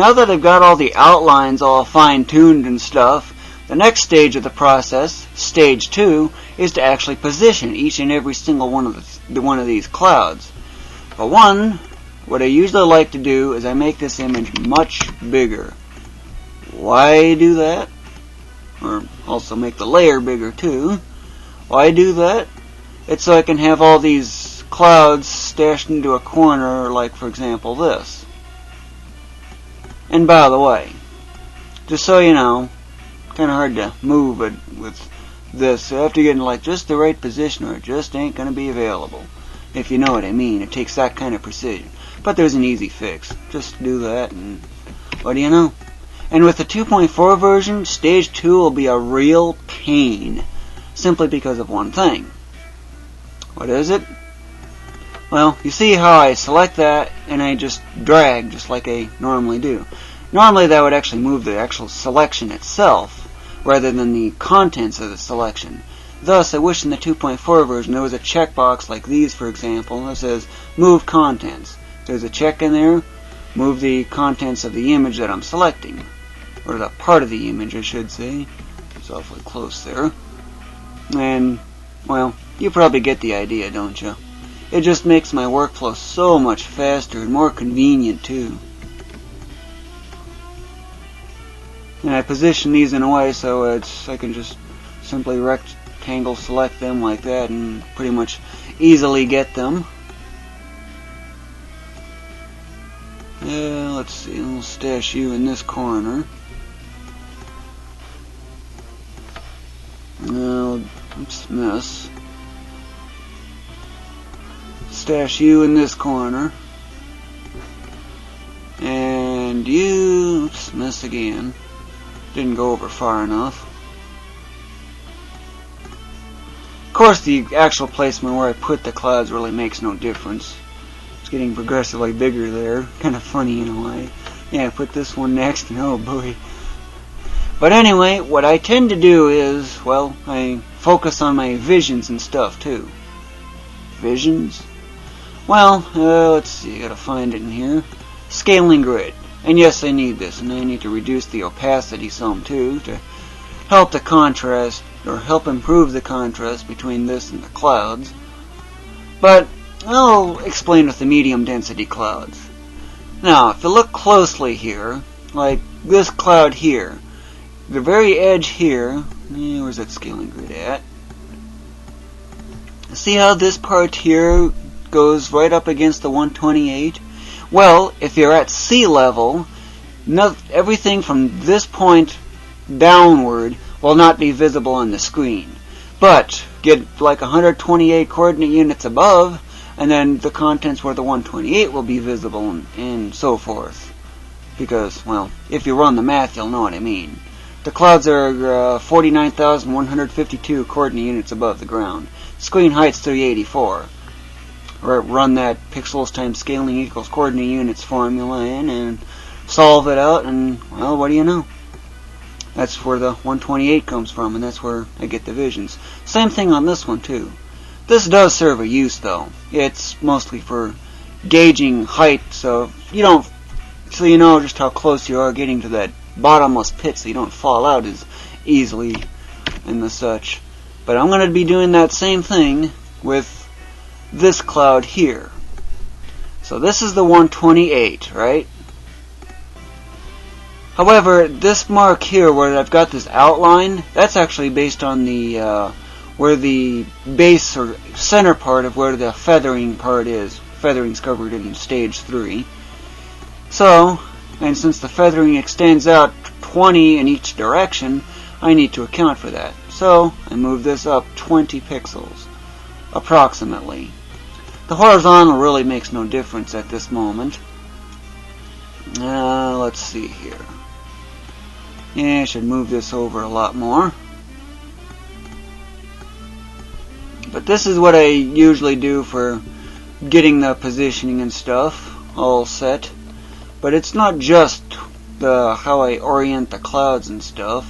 now that I've got all the outlines all fine-tuned and stuff, the next stage of the process, stage 2, is to actually position each and every single one of these clouds. For one, what I usually like to do is I make this image much bigger. Why do that? Or also make the layer bigger too. Why do that? It's so I can have all these clouds stashed into a corner, like for example this. And by the way, just so you know, kind of hard to move it with this. So you have to get in like just the right position or it just ain't going to be available. If you know what I mean. It takes that kind of precision. But there's an easy fix. Just do that and what do you know? And with the 2.4 version, stage 2 will be a real pain. Simply because of one thing. What is it? Well, you see how I select that and I just drag just like I normally do. Normally that would actually move the actual selection itself rather than the contents of the selection. Thus, I wish in the 2.4 version there was a checkbox like these, for example, that says Move Contents. There's a check in there, move the contents of the image that I'm selecting. Or that part of the image, I should say. It's awfully close there. And, well, you probably get the idea, don't you? It just makes my workflow so much faster and more convenient, too. And I position these in a way so I can just simply rectangle select them like that and pretty much easily get them. Let's see, we'll stash you in this corner. Oops, miss. Stash you in this corner. And you, oops, miss again. Didn't go over far enough. Of course, the actual placement where I put the clouds really makes no difference. It's getting progressively bigger there. Kind of funny in a way. Yeah, I put this one next, and oh boy. But anyway, what I tend to do is, well, I focus on my visions and stuff too. Visions? Well, let's see, I gotta find it in here. Scaling grid. And yes, I need this, and I need to reduce the opacity some too, to help the contrast, or help improve the contrast between this and the clouds. But I'll explain with the medium density clouds. Now, if you look closely here, like this cloud here, the very edge here, where's that scaling grid at? See how this part here goes right up against the 128? Well, if you're at sea level, everything from this point downward will not be visible on the screen. But get like 128 coordinate units above, and then the contents where the 128 will be visible and so forth. Because, well, if you run the math, you'll know what I mean. The clouds are 49,152 coordinate units above the ground. Screen height's 384. Run that pixels times scaling equals coordinate units formula in and solve it out, and well, what do you know? That's where the 128 comes from, and that's where I get the visions. Same thing on this one too. This does serve a use though. It's mostly for gauging height, so you know just how close you are getting to that bottomless pit, so you don't fall out as easily and the such. But I'm going to be doing that same thing with this cloud here. So this is the 128, right? However, this mark here where I've got this outline, that's actually based on the where the base or center part of where the feathering part is. Feathering's covered in stage 3. So, and since the feathering extends out 20 in each direction, I need to account for that. So, I move this up 20 pixels, approximately. The horizontal really makes no difference at this moment. Let's see here. Yeah, I should move this over a lot more. But this is what I usually do for getting the positioning and stuff all set. But it's not just how I orient the clouds and stuff.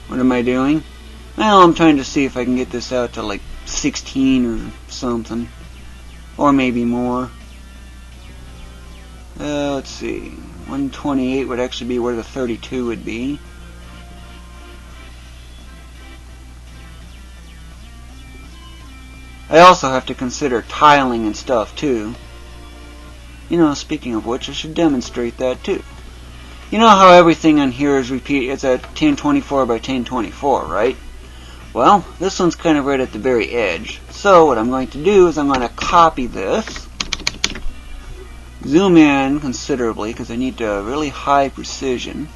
What am I doing? Well, I'm trying to see if I can get this out to like 16 or something. or maybe more. Let's see, 128 would actually be where the 32 would be. I also have to consider tiling and stuff too. You know, speaking of which, I should demonstrate that too. You know how everything on here is it's at 1024 by 1024, right? Well, this one's kind of right at the very edge. So what I'm going to do is I'm going to copy this, zoom in considerably because I need really high precision.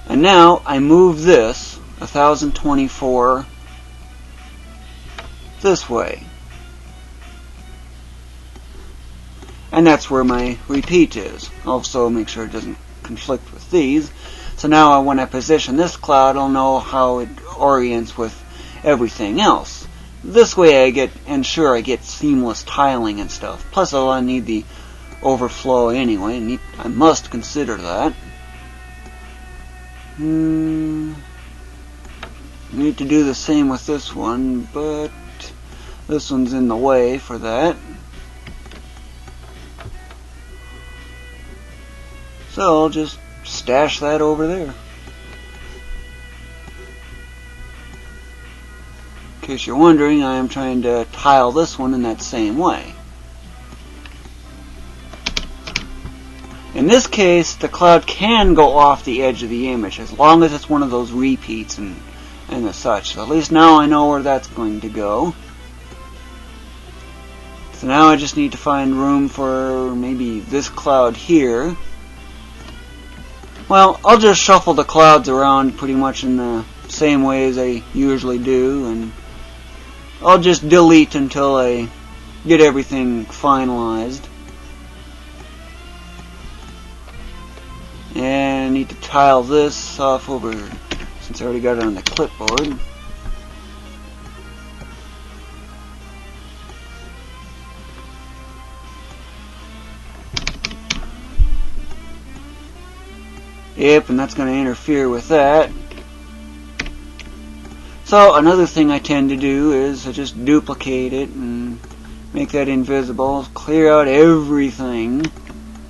And now I move this 1024 this way. And that's where my repeat is. Also make sure it doesn't conflict with these. So now when I position this cloud, I'll know how it orients with everything else. This way I get seamless tiling and stuff. Plus I'll need the overflow anyway. I must consider that. Need to do the same with this one, but this one's in the way for that. So I'll just stash that over there. In case you're wondering, I am trying to tile this one in that same way. In this case, the cloud can go off the edge of the image as long as it's one of those repeats and the such. So at least now I know where that's going to go. So now I just need to find room for maybe this cloud here. Well, I'll just shuffle the clouds around pretty much in the same way as I usually do, and I'll just delete until I get everything finalized. And I need to tile this off over, since I already got it on the clipboard. Yep, and that's going to interfere with that. So another thing I tend to do is I just duplicate it and make that invisible, clear out everything,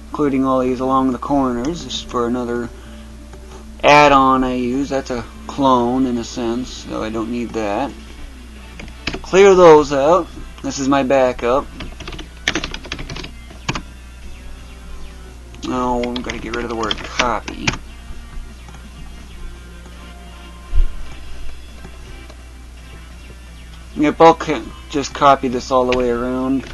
including all these along the corners. This is for another add-on I use. That's a clone in a sense, so I don't need that. Clear those out. This is my backup. Oh, I'm going to get rid of the word copy. Yep, I'll just copy this all the way around.